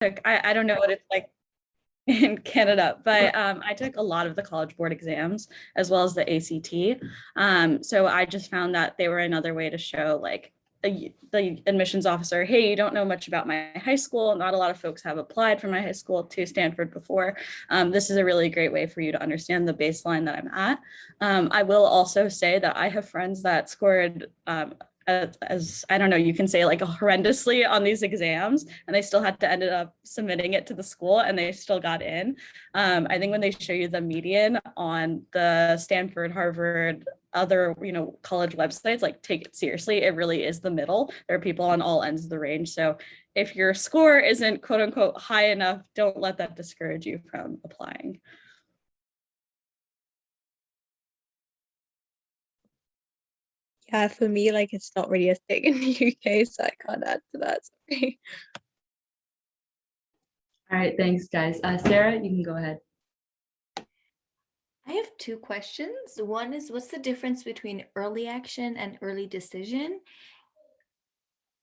I don't know what it's like in Canada, but I took a lot of the College Board exams as well as the ACT. So I just found that they were another way to show like the admissions officer, hey, you don't know much about my high school. Not a lot of folks have applied from my high school to Stanford before. This is a really great way for you to understand the baseline that I'm at. I will also say that I have friends that scored as I don't know, you can say like horrendously on these exams, and they still had to end up submitting it to the school and they still got in. I think when they show you the median on the Stanford, Harvard, other, college websites, like take it seriously. It really is the middle. There are people on all ends of the range. So if your score isn't quote unquote high enough, don't let that discourage you from applying. Yeah, for me, like it's not really a thing in the UK, so I can't add to that. Sorry. All right, thanks, guys. Sarah, you can go ahead. I have two questions. One is, what's the difference between early action and early decision?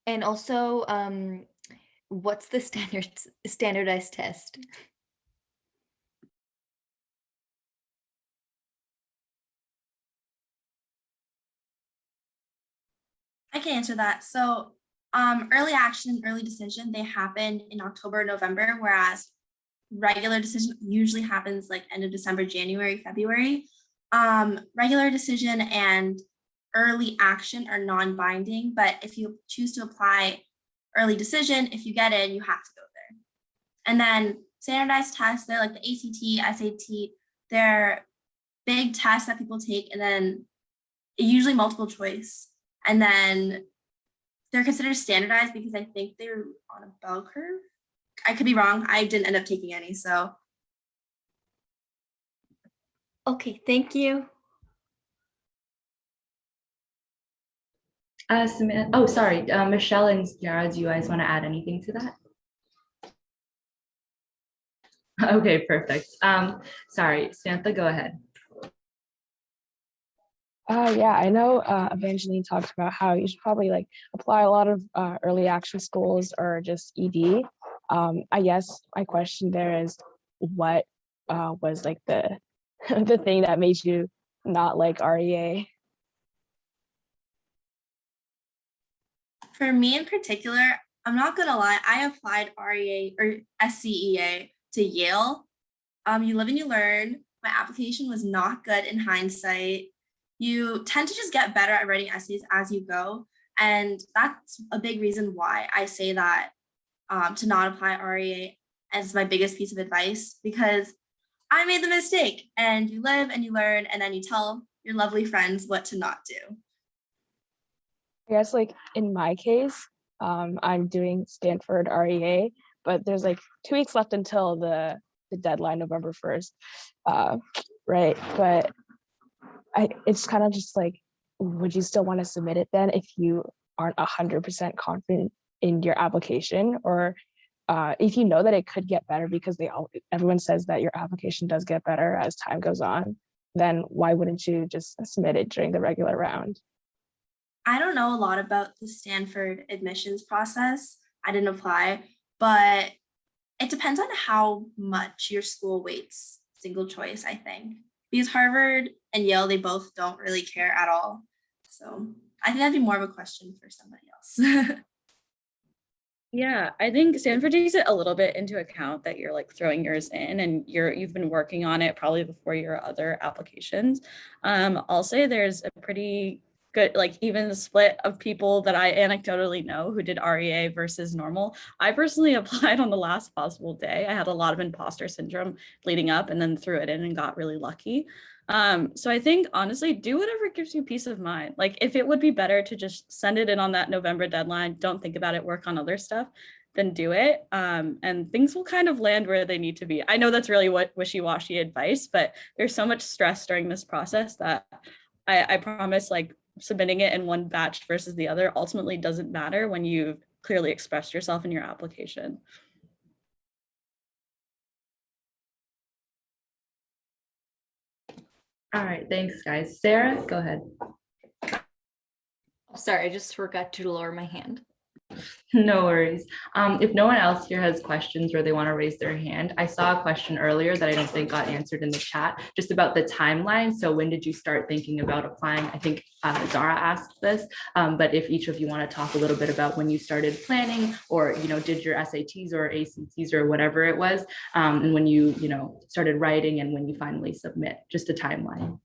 And also, what's the standardized test? I can answer that. So early action and early decision, they happen in October, November, whereas regular decision usually happens like end of December, January, February. Regular decision and early action are non-binding, but if you choose to apply early decision, if you get in, you have to go there. And then standardized tests, they're like the ACT, SAT, they're big tests that people take, and then usually multiple choice. And then they're considered standardized because I think they're on a bell curve. I could be wrong. I didn't end up taking any, so. Okay, thank you. Oh, sorry, Michelle and Yara, do you guys want to add anything to that? Okay, perfect. Sorry, Samantha, go ahead. Yeah, I know Evangeline talked about how you should probably like apply a lot of early action schools or just ED. I guess my question there is, what was like the the thing that made you not like REA? For me in particular, I'm not gonna lie, I applied REA or SCEA to Yale. You live and you learn. My application was not good in hindsight. You tend to just get better at writing essays as you go. And that's a big reason why I say that to not apply REA as my biggest piece of advice, because I made the mistake, and you live and you learn, and then you tell your lovely friends what to not do. I guess like in my case, I'm doing Stanford REA, but there's like 2 weeks left until the deadline, November 1st. Right. But it's kind of just like, would you still want to submit it then if you aren't 100% confident in your application, or if you know that it could get better, because everyone says that your application does get better as time goes on, then why wouldn't you just submit it during the regular round? I don't know a lot about the Stanford admissions process. I didn't apply, but it depends on how much your school weights single choice, I think. Because Harvard and Yale, they both don't really care at all. So I think that'd be more of a question for somebody else. Yeah, I think Stanford takes it a little bit into account that you're like throwing yours in and you've been working on it probably before your other applications. I'll say there's a pretty good, like even split of people that I anecdotally know who did REA versus normal. I personally applied on the last possible day. I had a lot of imposter syndrome leading up and then threw it in and got really lucky. So I think honestly, do whatever gives you peace of mind. Like if it would be better to just send it in on that November deadline, don't think about it, work on other stuff, then do it. And things will kind of land where they need to be. I know that's really what wishy-washy advice, but there's so much stress during this process that I promise, like submitting it in one batch versus the other ultimately doesn't matter when you've clearly expressed yourself in your application. All right, thanks, guys. Sarah, go ahead. Sorry, I just forgot to lower my hand. No worries. If no one else here has questions or they want to raise their hand, I saw a question earlier that I don't think got answered in the chat, just about the timeline. So when did you start thinking about applying? I think Zara asked this, but if each of you want to talk a little bit about when you started planning, or did your SATs or ACTs or whatever it was, and when you started writing and when you finally submit, just a timeline.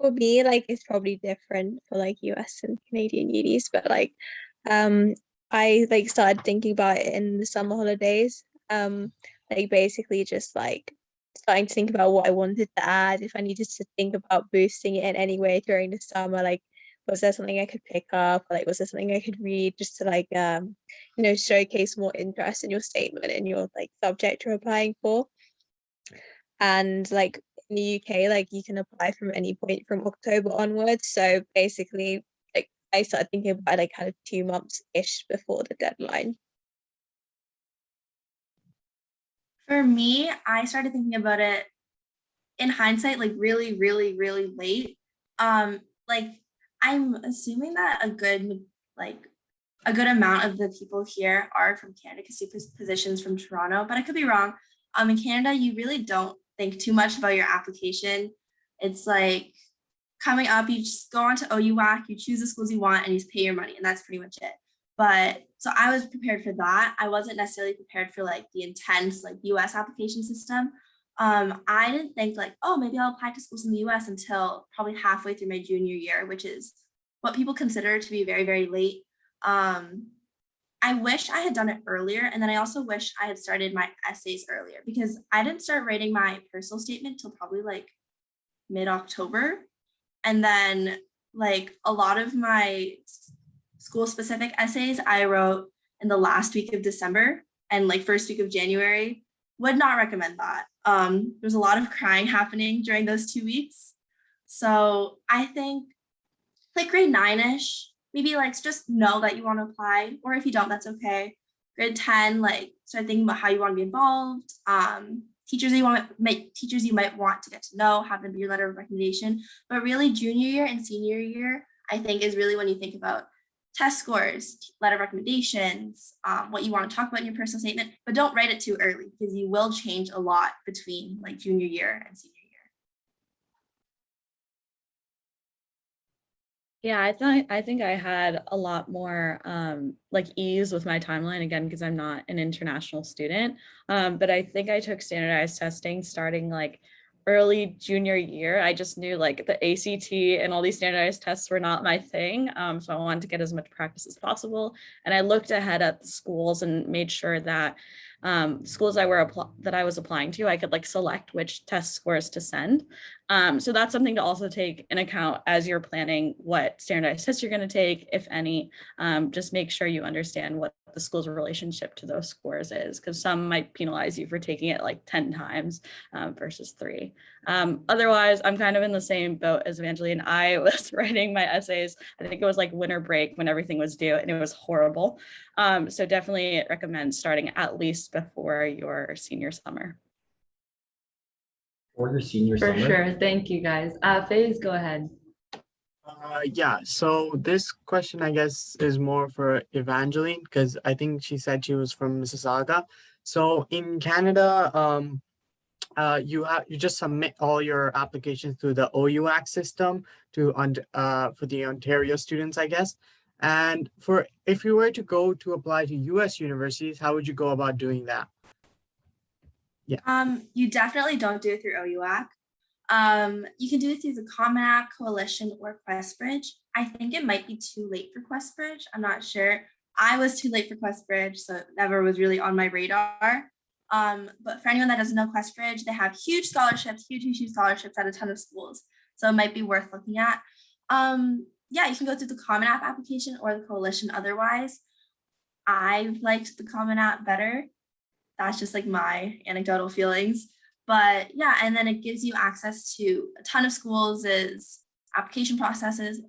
For me, like it's probably different for like US and Canadian unis, but like I like started thinking about it in the summer holidays. Like basically just like starting to think about what I wanted to add, if I needed to think about boosting it in any way during the summer, like was there something I could pick up, or like was there something I could read just to like showcase more interest in your statement and your like subject you're applying for. And like in the UK, like you can apply from any point from October onwards. So basically, like I started thinking about like kind of 2 months-ish before the deadline. For me, I started thinking about it in hindsight, like really, really, really late. Like I'm assuming that a good amount of the people here are from Canada because Superposition's from Toronto, but I could be wrong. In Canada, you really don't think too much about your application. It's like coming up, you just go onto OUAC, you choose the schools you want, and you just pay your money, and that's pretty much it. But so I was prepared for that. I wasn't necessarily prepared for like the intense like US application system. I didn't think like, oh, maybe I'll apply to schools in the US until probably halfway through my junior year, which is what people consider to be very, very late. I wish I had done it earlier. And then I also wish I had started my essays earlier, because I didn't start writing my personal statement till probably like mid-October. And then like a lot of my school specific essays I wrote in the last week of December and like first week of January. Would not recommend that. There's a lot of crying happening during those 2 weeks. So I think like grade 9-ish, maybe like just know that you want to apply, or if you don't, that's okay. Grade 10, like start thinking about how you want to be involved. Teachers you might want to get to know, have them be your letter of recommendation. But really junior year and senior year, I think is really when you think about test scores, letter of recommendations, what you want to talk about in your personal statement, but don't write it too early, because you will change a lot between like junior year and senior year. Yeah, I think I had a lot more like ease with my timeline, again, because I'm not an international student. But I think I took standardized testing starting like early junior year. I just knew like the ACT and all these standardized tests were not my thing. So I wanted to get as much practice as possible. And I looked ahead at the schools and made sure that schools that I was applying to, I could like select which test scores to send. So that's something to also take in account as you're planning what standardized tests you're going to take, if any. Just make sure you understand what the school's relationship to those scores is, because some might penalize you for taking it like 10 times versus 3. Otherwise, I'm kind of in the same boat as Evangeline. I was writing my essays, I think it was like winter break when everything was due, and it was horrible. So definitely recommend starting at least before your senior summer. Or your senior For summer. sure. Thank you, guys. FaZe, go ahead. Yeah, so this question, I guess, is more for Evangeline, because I think she said she was from Mississauga. So in Canada, you just submit all your applications through the OUAC system for the Ontario students, I guess. And if you were to go to apply to US universities, how would you go about doing that? Yeah. You definitely don't do it through OUAC. You can do it through the Common App, Coalition, or QuestBridge. I think it might be too late for QuestBridge. I'm not sure. I was too late for QuestBridge, so it never was really on my radar. But for anyone that doesn't know QuestBridge, they have huge scholarships, huge scholarships at a ton of schools. So it might be worth looking at. Yeah, you can go through the Common App application or the Coalition otherwise. I liked the Common App better. That's just like my anecdotal feelings. But yeah, and then it gives you access to a ton of schools' application processes,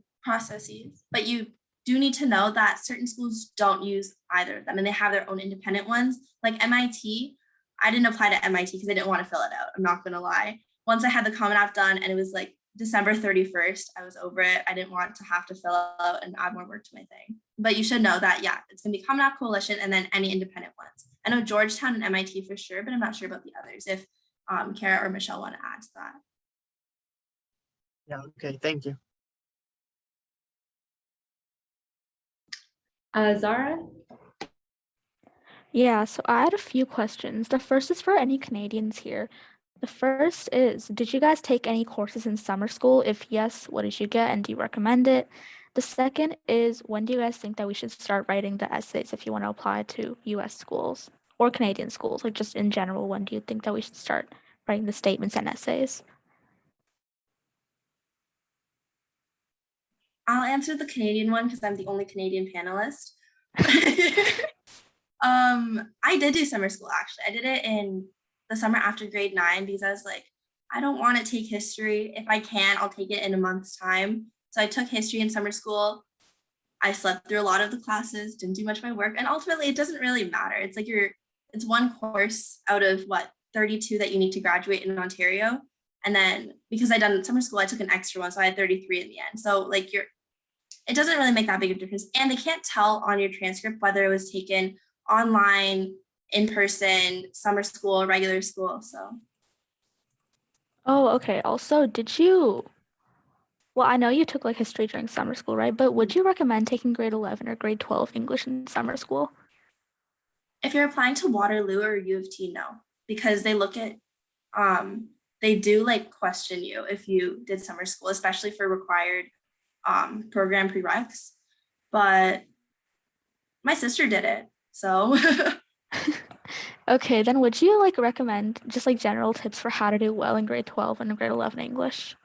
but you do need to know that certain schools don't use either of them, and they have their own independent ones. Like MIT, I didn't apply to MIT because I didn't want to fill it out. I'm not going to lie. Once I had the Common App done and it was like December 31st, I was over it. I didn't want to have to fill out and add more work to my thing. But you should know that, yeah, it's going to be Common App Coalition and then any independent ones. I know Georgetown and MIT for sure, but I'm not sure about the others. If Kara or Michelle want to add to that. Yeah, okay, thank you. Zara? Yeah, so I had a few questions. The first is for any Canadians here. The first is, did you guys take any courses in summer school? If yes, what did you get and do you recommend it? The second is, when do you guys think that we should start writing the essays if you want to apply to US schools or Canadian schools? Like just in general, when do you think that we should start writing the statements and essays? I'll answer the Canadian one because I'm the only Canadian panelist. I did do summer school actually. I did it in the summer after grade 9 because I was like, I don't want to take history. If I can, I'll take it in a month's time. So I took history in summer school. I slept through a lot of the classes, didn't do much of my work, and ultimately it doesn't really matter. It's like it's one course out of what 32 that you need to graduate in Ontario. And then because I done summer school, I took an extra one, so I had 33 in the end. So like it doesn't really make that big of a difference. And they can't tell on your transcript whether it was taken online, in person, summer school, regular school. So. Oh, okay. Also, well, I know you took like history during summer school, right? But would you recommend taking grade 11 or grade 12 English in summer school? If you're applying to Waterloo or U of T, no, because they look at, they do like question you if you did summer school, especially for required program prereqs. But my sister did it, so. Okay, then would you like recommend just like general tips for how to do well in grade 12 and grade 11 English?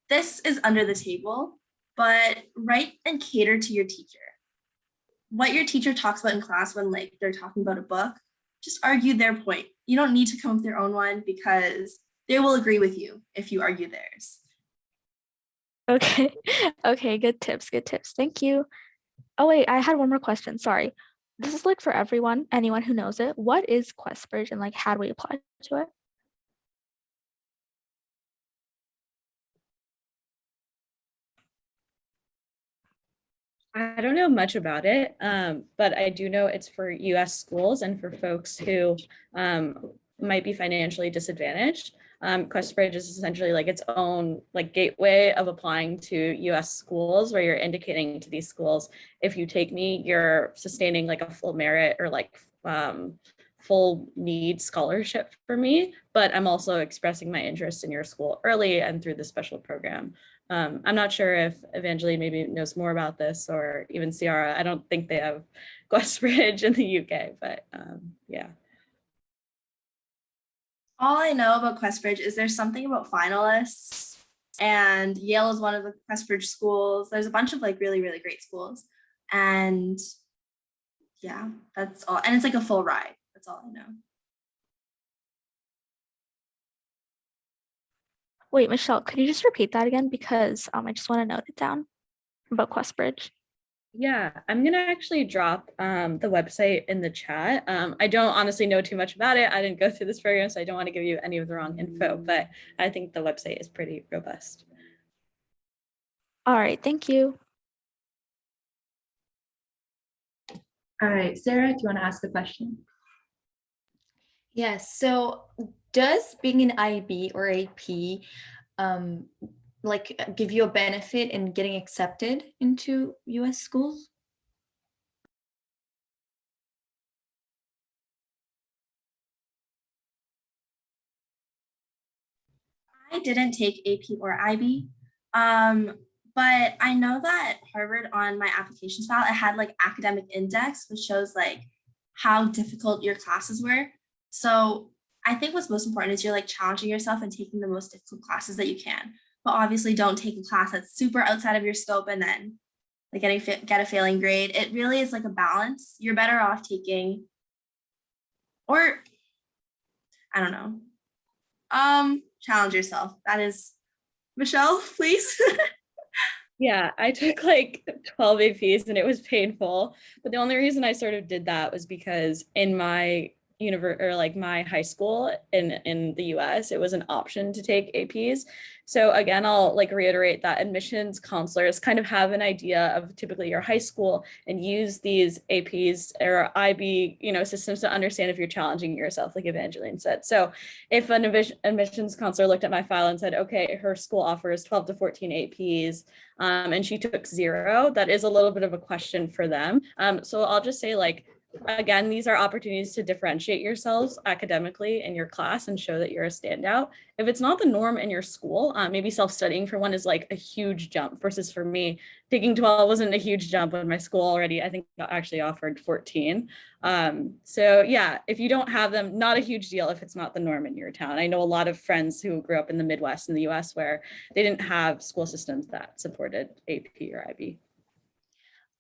This is under the table, but write and cater to your teacher. What your teacher talks about in class when like they're talking about a book, just argue their point. You don't need to come up with your own one because they will agree with you if you argue theirs. Okay. Okay, good tips, good tips. Thank you. Oh wait, I had one more question. Sorry. This is like for everyone, anyone who knows it. What is QuestBridge and like how do we apply to it? I don't know much about it, but I do know it's for US schools and for folks who might be financially disadvantaged. QuestBridge is essentially like its own like gateway of applying to US schools, where you're indicating to these schools, if you take me, you're sustaining like a full merit or like full need scholarship for me, but I'm also expressing my interest in your school early and through the special program. I'm not sure if Evangeline maybe knows more about this, or even Ciara. I don't think they have QuestBridge in the UK, but yeah. All I know about QuestBridge is there's something about finalists, and Yale is one of the QuestBridge schools. There's a bunch of like really, really great schools. And yeah, that's all. And it's like a full ride. That's all I know. Wait, Michelle, could you just repeat that again? Because I just want to note it down about QuestBridge. Yeah, I'm gonna actually drop the website in the chat. I don't honestly know too much about it. I didn't go through this program, so I don't want to give you any of the wrong info, but I think the website is pretty robust. All right, thank you. All right, Sarah, do you want to ask a question? Yes. So does being an IB or AP like give you a benefit in getting accepted into US schools? I didn't take AP or IB, but I know that Harvard, on my applications file, it had like academic index, which shows like how difficult your classes were. So I think what's most important is you're like challenging yourself and taking the most difficult classes that you can. But obviously don't take a class that's super outside of your scope and then like get a failing grade. It really is like a balance. You're better off taking, or I don't know, challenge yourself. That is, Michelle, please. Yeah, I took like 12 APs and it was painful. But the only reason I sort of did that was because in my or like my high school in the US, it was an option to take APs. So again, I'll like reiterate that admissions counselors kind of have an idea of typically your high school and use these APs or IB, systems to understand if you're challenging yourself, like Evangeline said. So if an admissions counselor looked at my file and said, okay, her school offers 12 to 14 APs, and she took 0, that is a little bit of a question for them. So I'll just say, like, again, these are opportunities to differentiate yourselves academically in your class and show that you're a standout. If it's not the norm in your school, maybe self-studying for one is like a huge jump, versus for me, taking 12 wasn't a huge jump when my school already, I think, actually offered 14. So yeah, if you don't have them, not a huge deal if it's not the norm in your town. I know a lot of friends who grew up in the Midwest in the US where they didn't have school systems that supported AP or IB.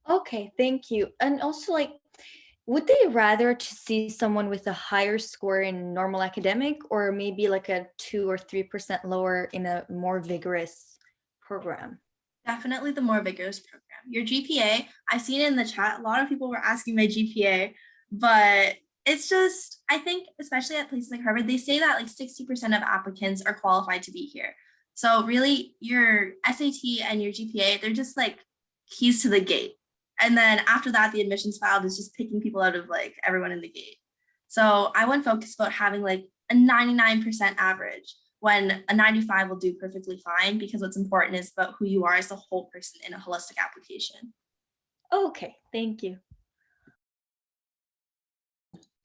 Okay, thank you. And also, like, would they rather to see someone with a higher score in normal academic, or maybe like a 2 or 3% lower in a more vigorous program? Definitely the more vigorous program. Your GPA, I've seen it in the chat. A lot of people were asking my GPA, but it's just, I think, especially at places like Harvard, they say that like 60% of applicants are qualified to be here. So really your SAT and your GPA, they're just like keys to the gate. And then after that, the admissions file is just picking people out of like everyone in the gate. So I wouldn't focus about having like a 99% average, when a 95 will do perfectly fine, because what's important is about who you are as a whole person in a holistic application. Okay, thank you.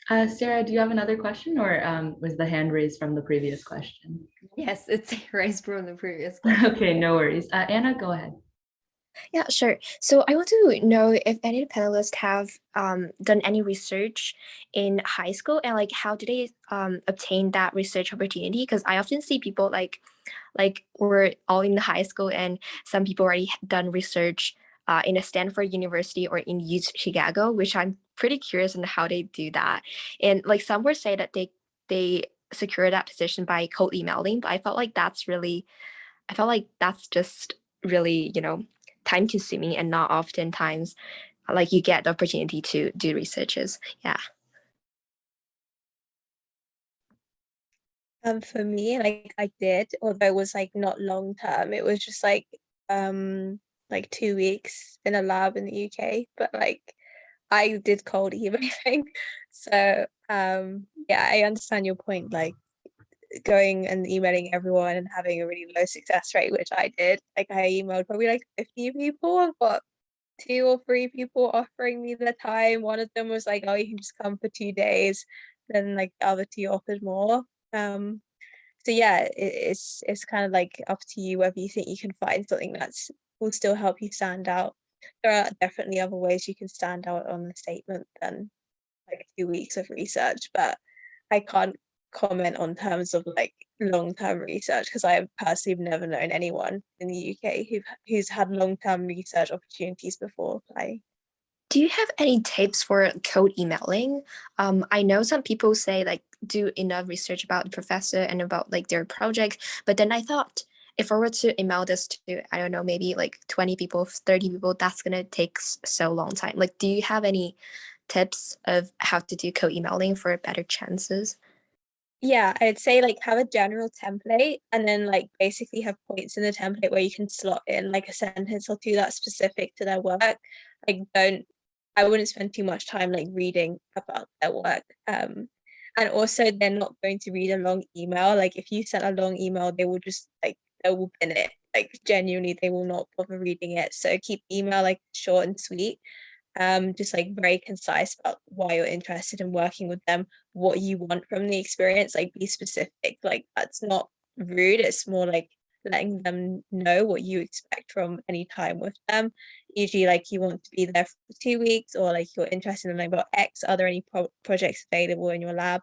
Sarah, do you have another question, or was the hand raised from the previous question? Yes, it's raised from the previous question. Okay, no worries. Anna, go ahead. Yeah, sure. So I want to know if any of the panelists have done any research in high school, and like how do they obtain that research opportunity? Because I often see people like we're all in the high school, and some people already done research in a Stanford University or in Chicago, which I'm pretty curious on how they do that. And like some would say that they secure that position by cold emailing, but I felt like that's just really, time consuming, and not oftentimes like you get the opportunity to do researches. Yeah. For me, like I did, although it was like not long term, it was just like 2 weeks in a lab in the UK, but like I did cold emailing. So yeah, I understand your point, like going and emailing everyone and having a really low success rate, which I did. Like I emailed probably like 50 people. I've got 2 or 3 people offering me their time. One of them was like, oh, you can just come for 2 days. Then like the other 2 offered more. So yeah, it's kind of like up to you whether you think you can find something that's will still help you stand out. There are definitely other ways you can stand out on the statement than like 2 weeks of research, but I can't comment on terms of like long-term research, because I have personally never known anyone in the UK who's had long-term research opportunities before. Do you have any tips for cold emailing? I know some people say like do enough research about the professor and about like their project, but then I thought if I were to email this to, I don't know, maybe like 20 people, 30 people, that's gonna take so long time. Like, do you have any tips of how to do cold emailing for better chances? Yeah, I'd say like have a general template, and then like basically have points in the template where you can slot in like a sentence or two that's specific to their work. Like I wouldn't spend too much time like reading about their work. And also they're not going to read a long email. Like if you send a long email, they will just like they will bin it. Like genuinely they will not bother reading it. So keep email like short and sweet. Just like very concise about why you're interested in working with them, what you want from the experience, like be specific. Like that's not rude, it's more like letting them know what you expect from any time with them. Usually like you want to be there for 2 weeks, or like you're interested in like about X, are there any projects available in your lab?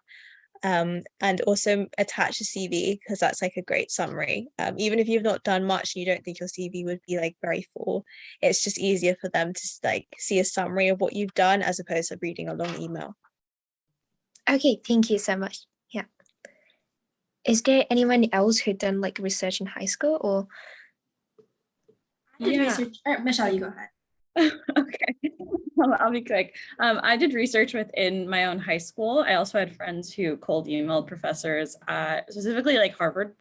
And also attach a CV, because that's like a great summary. Even if you've not done much and you don't think your CV would be like very full, it's just easier for them to like see a summary of what you've done as opposed to reading a long email. Okay, thank you so much. Yeah. Is there anyone else who done like research in high school or? I did Yeah. research. Michelle, you go ahead. Okay, I'll be quick. I did research within my own high school. I also had friends who cold emailed professors, specifically like Harvard,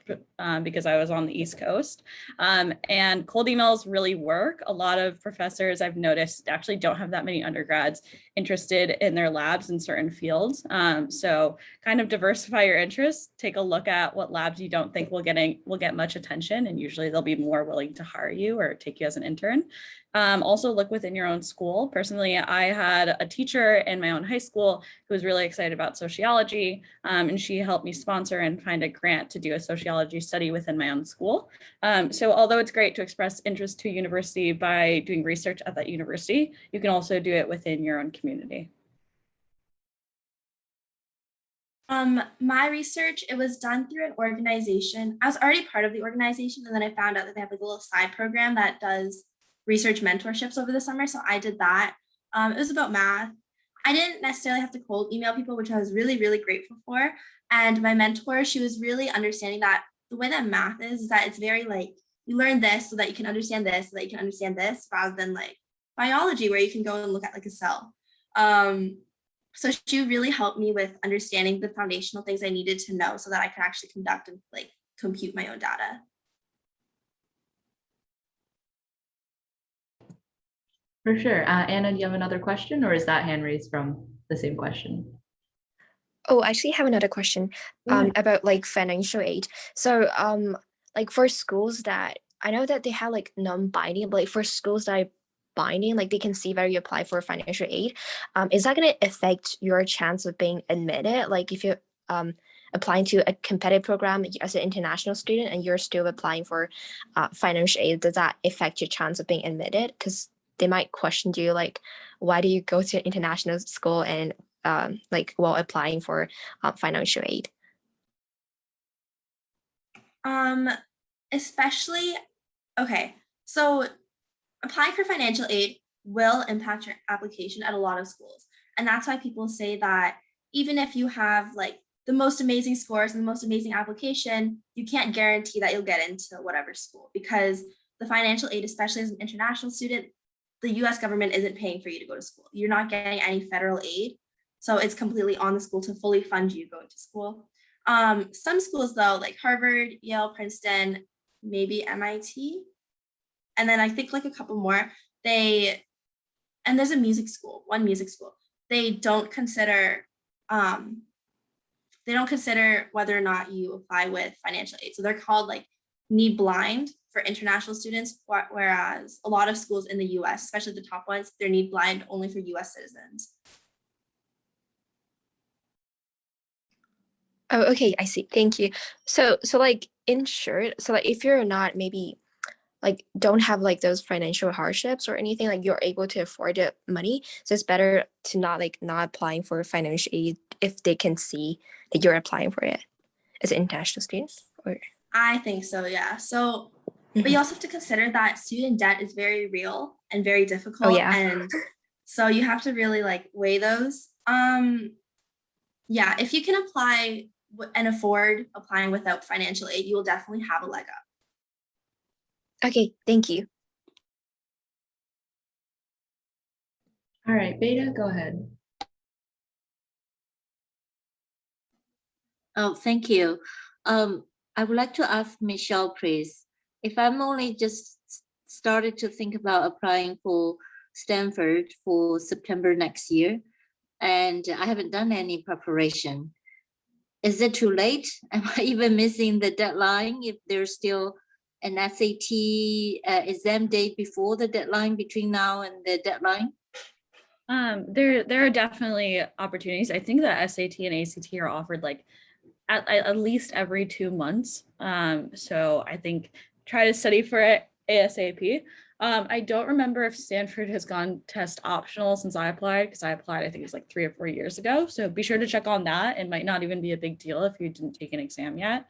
because I was on the East Coast. And cold emails really work. A lot of professors I've noticed actually don't have that many undergrads interested in their labs in certain fields. So kind of diversify your interests. Take a look at what labs you don't think will get much attention, and usually they'll be more willing to hire you or take you as an intern. Also look within your own school. Personally, I had a teacher in my own high school who was really excited about sociology, and she helped me sponsor and find a grant to do a sociology study within my own school. So although it's great to express interest to a university by doing research at that university, you can also do it within your own community. My research, it was done through an organization. I was already part of the organization, and then I found out that they have like a little side program that does research mentorships over the summer. So I did that. It was about math. I didn't necessarily have to cold email people, which I was really, really grateful for. And my mentor, she was really understanding that the way that math is that it's very like, you learn this so that you can understand this, so that you can understand this, rather than like biology, where you can go and look at like a cell. So she really helped me with understanding the foundational things I needed to know so that I could actually conduct and like compute my own data. For sure. Anna, do you have another question, or is that hand raised from the same question? Oh, I actually have another question about like financial aid. So like for schools that I know that they have like non-binding, but like for schools that are binding, like they can see where you apply for financial aid. Is that going to affect your chance of being admitted? Like if you're applying to a competitive program as an international student and you're still applying for financial aid, does that affect your chance of being admitted? Because they might question you like, why do you go to an international school and like while applying for financial aid? Especially, okay, so applying for financial aid will impact your application at a lot of schools. And that's why people say that even if you have like the most amazing scores and the most amazing application, you can't guarantee that you'll get into whatever school, because the financial aid, especially as an international student, the US government isn't paying for you to go to school. You're not getting any federal aid. So it's completely on the school to fully fund you going to school. Some schools though, like Harvard, Yale, Princeton, maybe MIT, and then I think like a couple more, and there's a music school, one music school. They don't consider whether or not you apply with financial aid. So they're called like need blind for international students, whereas a lot of schools in the US, especially the top ones, they're need blind only for US citizens. Oh, okay, I see. Thank you. So like in short, so like if you're not maybe like don't have like those financial hardships or anything, like you're able to afford the money, so it's better to not applying for financial aid if they can see that you're applying for it as an international student. Or I think so, yeah. So, but you also have to consider that student debt is very real and very difficult. Oh, yeah. And so you have to really like weigh those. Yeah, if you can apply and afford applying without financial aid, you will definitely have a leg up. Okay, thank you. All right, Beta, go ahead. Oh, thank you. I would like to ask Michelle, please. If I'm only just started to think about applying for Stanford for September next year, and I haven't done any preparation, is it too late? Am I even missing the deadline if there's still an SAT exam date before the deadline, between now and the deadline? There are definitely opportunities. I think that SAT and ACT are offered like at least every 2 months. So I think try to study for it ASAP. I don't remember if Stanford has gone test optional since I applied, because I applied, I think it was like 3 or 4 years ago. So be sure to check on that. It might not even be a big deal if you didn't take an exam yet.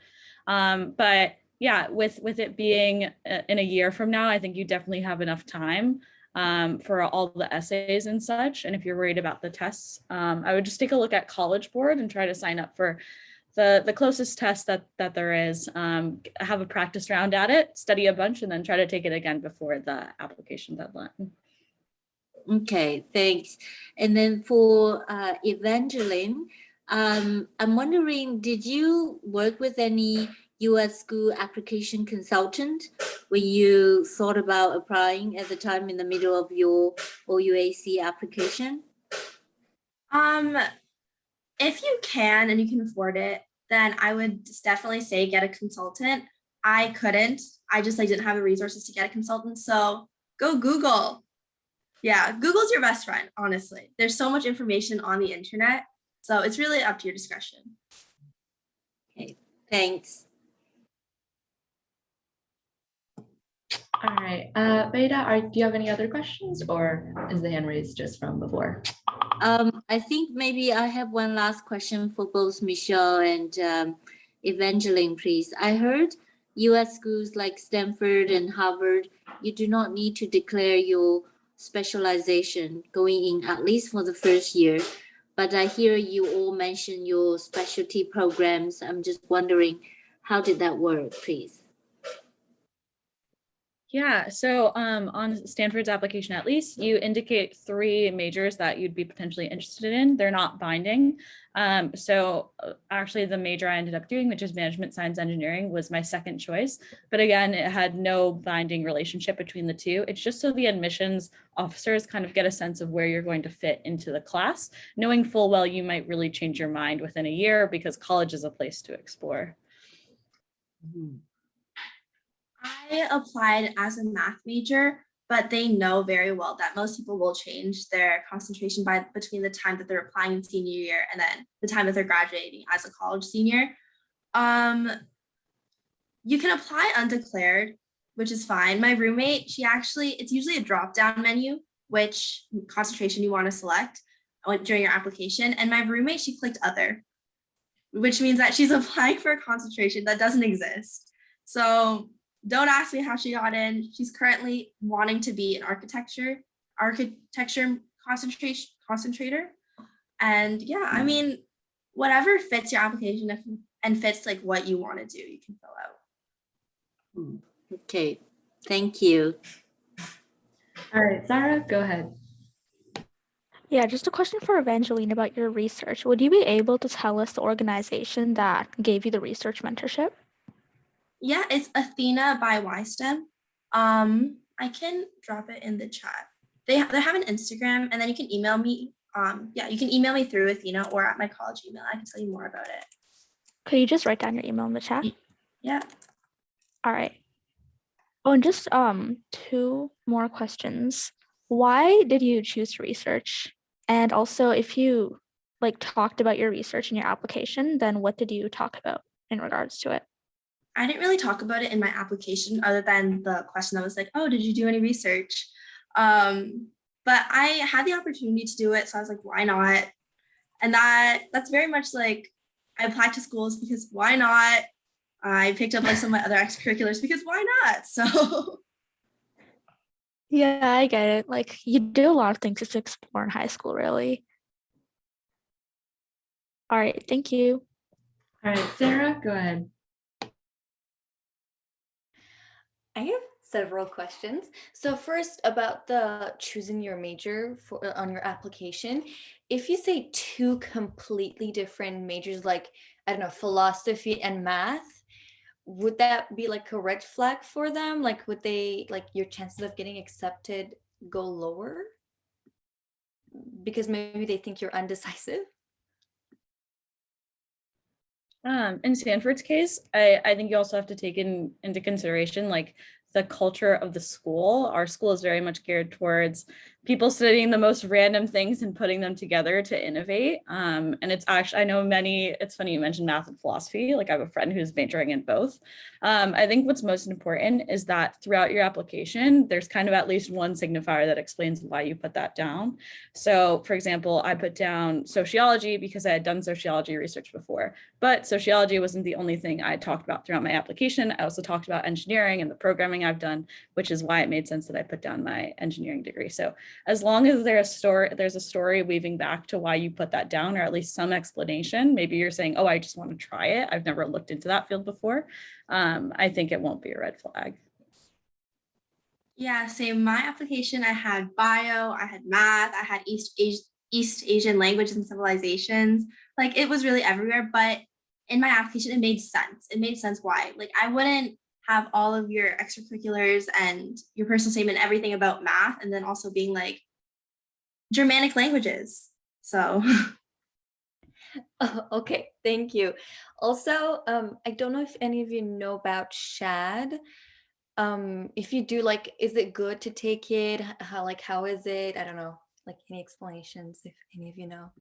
But yeah, with it being in a year from now, I think you definitely have enough time for all the essays and such. And if you're worried about the tests, I would just take a look at College Board and try to sign up for the closest test that there is, have a practice round at it, study a bunch, and then try to take it again before the application deadline. Okay, thanks. And then for Evangeline, I'm wondering, did you work with any US school application consultant when you thought about applying at the time in the middle of your OUAC application? If you can and you can afford it, then I would definitely say get a consultant. I couldn't. I just like didn't have the resources to get a consultant. So go Google. Yeah, Google's your best friend, honestly. There's so much information on the internet. So it's really up to your discretion. Okay, thanks. All right, Beta, do you have any other questions, or is the hand raised just from before? I think maybe I have one last question for both Michelle and Evangeline, please. I heard US schools like Stanford and Harvard, you do not need to declare your specialization going in, at least for the first year. But I hear you all mention your specialty programs. I'm just wondering, how did that work, please? Yeah, so on Stanford's application, at least, you indicate 3 majors that you'd be potentially interested in. They're not binding. So actually the major I ended up doing, which is management science engineering, was my second choice. But again, it had no binding relationship between the two. It's just so the admissions officers kind of get a sense of where you're going to fit into the class, knowing full well you might really change your mind within a year because college is a place to explore. Mm-hmm. I applied as a math major, but they know very well that most people will change their concentration between the time that they're applying in senior year and then the time that they're graduating as a college senior. You can apply undeclared, which is fine. My roommate, it's usually a drop-down menu, which concentration you want to select during your application. And my roommate, she clicked other, which means that she's applying for a concentration that doesn't exist. So don't ask me how she got in. She's currently wanting to be an architecture concentrator. And yeah, I mean, whatever fits your application and fits like what you want to do, you can fill out. Okay, thank you. All right, Zara, go ahead. Yeah, just a question for Evangeline about your research. Would you be able to tell us the organization that gave you the research mentorship? Yeah, it's Athena by YSTEM. I can drop it in the chat. They have an Instagram, and then you can email me. Yeah, you can email me through Athena or at my college email. I can tell you more about it. Could you just write down your email in the chat? Yeah. All right. Oh, and just 2 more questions. Why did you choose research? And also, if you like talked about your research in your application, then what did you talk about in regards to it? I didn't really talk about it in my application other than the question that was like, oh, did you do any research? But I had the opportunity to do it. So I was like, why not? And that's very much like I applied to schools because why not? I picked up like some of my other extracurriculars because why not? So Yeah, I get it. Like you do a lot of things to explore in high school, really. All right, thank you. All right, Sarah, go ahead. I have several questions. So first, about the choosing your major on your application. If you say 2 completely different majors, like, I don't know, philosophy and math, would that be like a red flag for them? Like, would they, like, your chances of getting accepted go lower? Because maybe they think you're undecisive? In Stanford's case, I think you also have to take into consideration like the culture of the school. Our school is very much geared towards people studying the most random things and putting them together to innovate. And it's actually, I know it's funny you mentioned math and philosophy. Like I have a friend who's majoring in both. I think what's most important is that throughout your application, there's kind of at least one signifier that explains why you put that down. So for example, I put down sociology because I had done sociology research before, but sociology wasn't the only thing I talked about throughout my application. I also talked about engineering and the programming I've done, which is why it made sense that I put down my engineering degree. So as long as there's a story weaving back to why you put that down, or at least some explanation, maybe you're saying, oh, I just want to try it. I've never looked into that field before. I think it won't be a red flag. Yeah, same. My application, I had bio, I had math, I had East Asian languages and civilizations. Like it was really everywhere, but in my application, it made sense. It made sense why. Like I wouldn't have all of your extracurriculars and your personal statement, everything about math, and then also being like Germanic languages. So Oh, okay, thank you. Also, I don't know if any of you know about SHAD. If you do, like, is it good to take it? How is it? I don't know, like any explanations if any of you know.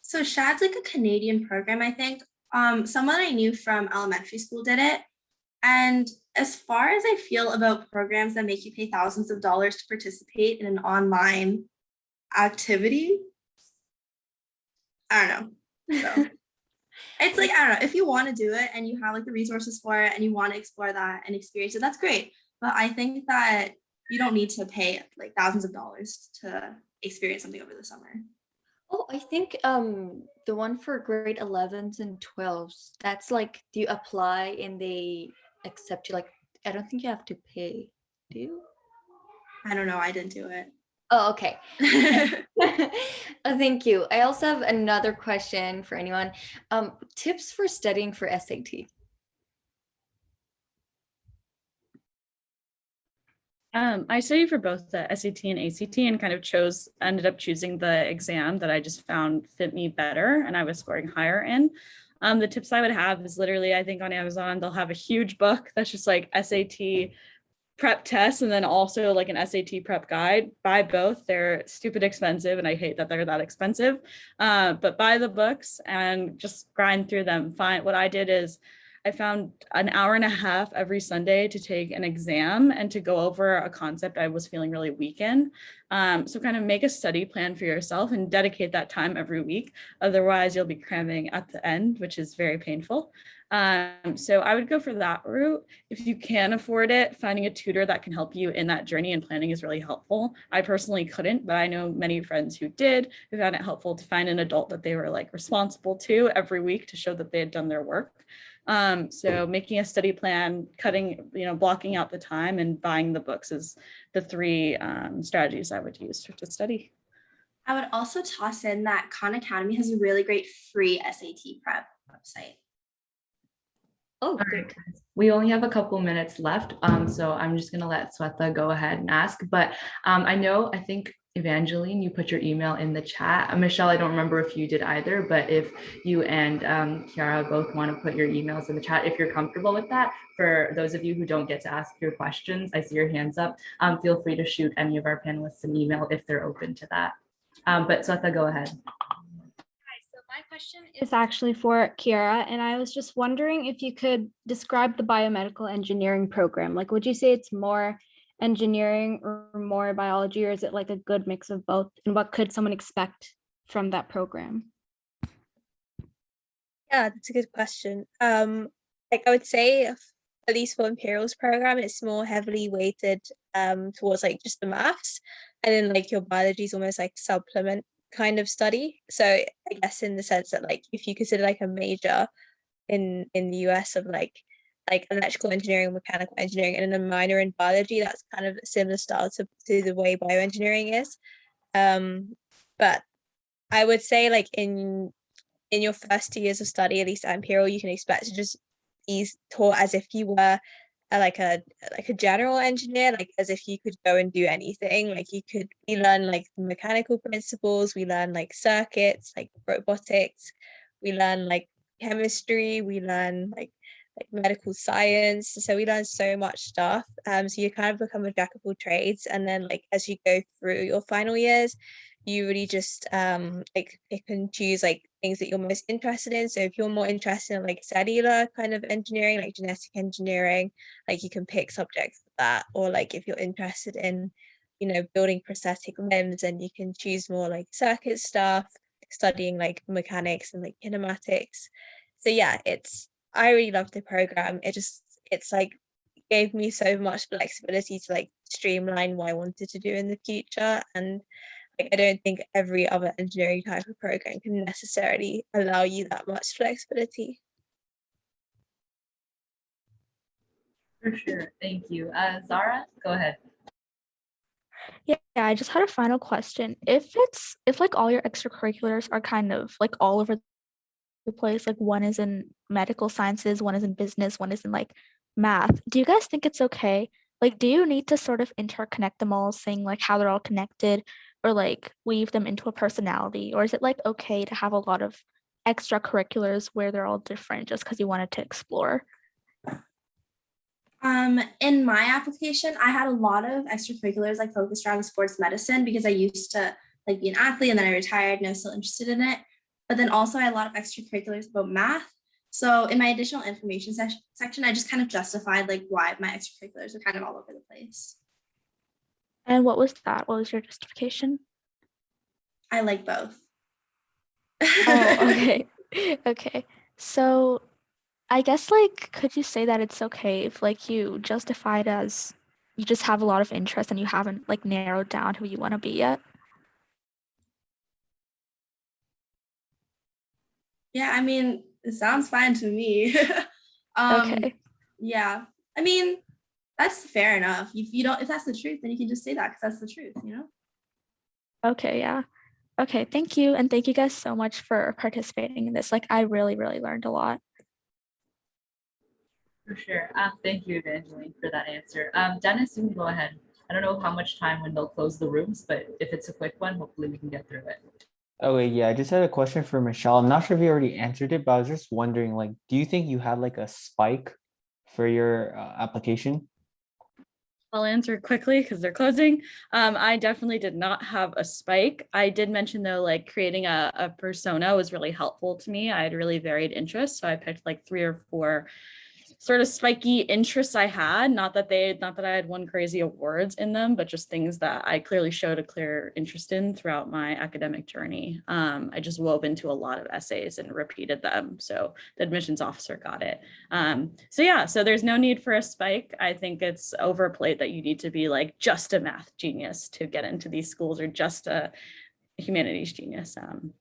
So SHAD's like a Canadian program, I think. Someone I knew from elementary school did it. And as far as I feel about programs that make you pay thousands of dollars to participate in an online activity, I don't know. So it's like, I don't know, if you want to do it and you have like the resources for it and you want to explore that and experience it, that's great. But I think that you don't need to pay like thousands of dollars to experience something over the summer. Oh, I think the one for grade 11s and 12s, that's like, do you apply and they accept you? Like, I don't think you have to pay, do you? I don't know, I didn't do it. Oh, okay. Oh, thank you. I also have another question for anyone. Tips for studying for SAT. I studied for both the SAT and ACT and kind of ended up choosing the exam that I just found fit me better and I was scoring higher in. The tips I would have is literally, I think on Amazon, they'll have a huge book that's just like SAT prep tests and then also like an SAT prep guide. Buy both. They're stupid expensive and I hate that they're that expensive. But buy the books and just grind through them. What I did is I found an hour and a half every Sunday to take an exam and to go over a concept I was feeling really weak in. So kind of make a study plan for yourself and dedicate that time every week. Otherwise, you'll be cramming at the end, which is very painful. So I would go for that route. If you can afford it, finding a tutor that can help you in that journey and planning is really helpful. I personally couldn't, but I know many friends who did, who found it helpful to find an adult that they were like responsible to every week to show that they had done their work. So making a study plan, blocking out the time and buying the books is the three strategies I would use to study. I would also toss in that Khan Academy has a really great free SAT prep website. Oh, All great. right, guys. We only have a couple minutes left, so I'm just gonna let Swetha go ahead and ask. But I think Evangeline, you put your email in the chat. Michelle, I don't remember if you did either, but if you and Kiara both want to put your emails in the chat, if you're comfortable with that. For those of you who don't get to ask your questions, I see your hands up. Feel free to shoot any of our panelists an email if they're open to that. But Swetha, go ahead. My question is actually for Kiara, and I was just wondering if you could describe the biomedical engineering program. Like, would you say it's more engineering or more biology, or is it like a good mix of both? And what could someone expect from that program? Yeah, that's a good question. Like I would say, at least for Imperial's program, it's more heavily weighted towards like just the maths, and then like your biology is almost like supplement kind of study. So I guess in the sense that like if you consider like a major in the US of like electrical engineering, mechanical engineering, and then a minor in biology, that's kind of a similar style to the way bioengineering is. But I would say like in your first 2 years of study, at least at Imperial, you can expect to just be taught as if you were like a general engineer, like as if you could go and do anything. Like we learn like mechanical principles, we learn like circuits, like robotics, we learn like chemistry, we learn like medical science. So we learn so much stuff. So you kind of become a jack of all trades, and then like as you go through your final years, you really just like pick and choose like things that you're most interested in. So if you're more interested in like cellular kind of engineering, like genetic engineering, like you can pick subjects for that. Or like if you're interested in, building prosthetic limbs, and you can choose more like circuit stuff, studying like mechanics and like kinematics. So yeah, I really loved the program. It's like gave me so much flexibility to like streamline what I wanted to do in the future. And like, I don't think every other engineering type of program can necessarily allow you that much flexibility. For sure. Thank you. Zara, go ahead. Yeah, I just had a final question. If like all your extracurriculars are kind of like all over the place, like one is in medical sciences, one is in business, one is in like math, do you guys think it's okay? Like, do you need to sort of interconnect them all, saying like how they're all connected, or like weave them into a personality? Or is it like okay to have a lot of extracurriculars where they're all different just because you wanted to explore? In my application, I had a lot of extracurriculars like focused around sports medicine because I used to like be an athlete and then I retired and I was still interested in it. But then also I had a lot of extracurriculars about math. So in my additional information section, I just kind of justified like why my extracurriculars were kind of all over the place. And what was that? What was your justification? I like both. Oh, okay. Okay. So I guess like could you say that it's okay if like you justify it as you just have a lot of interest and you haven't like narrowed down who you want to be yet? Yeah, I mean, it sounds fine to me. Okay. Yeah, I mean, that's fair enough. If you don't, if that's the truth, then you can just say that because that's the truth, you know? Okay, yeah. Okay, thank you. And thank you guys so much for participating in this. Like I really, really learned a lot. For sure. Thank you, Evangeline, for that answer. Dennis, you can go ahead. I don't know how much time when they'll close the rooms, but if it's a quick one, hopefully we can get through it. Okay, yeah, I just had a question for Michelle. I'm not sure if you already answered it, but I was just wondering, like, do you think you had like a spike for your application? I'll answer quickly because they're closing. I definitely did not have a spike. I did mention though, like creating a persona was really helpful to me. I had really varied interests. So I picked like 3 or 4 sort of spiky interests I had. Not that I had one crazy awards in them, but just things that I clearly showed a clear interest in throughout my academic journey. I just wove into a lot of essays and repeated them. So the admissions officer got it. So yeah, so there's no need for a spike. I think it's overplayed that you need to be like just a math genius to get into these schools or just a humanities genius.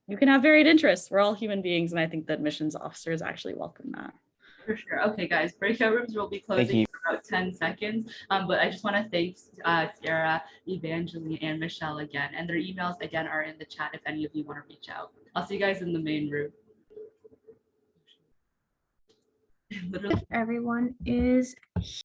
You can have varied interests. We're all human beings. And I think the admissions officers actually welcome that. For sure. Okay, guys, breakout rooms will be closing in about 10 seconds. But I just want to thank Sarah, Evangeline, and Michelle again. And their emails, again, are in the chat if any of you want to reach out. I'll see you guys in the main room. Everyone is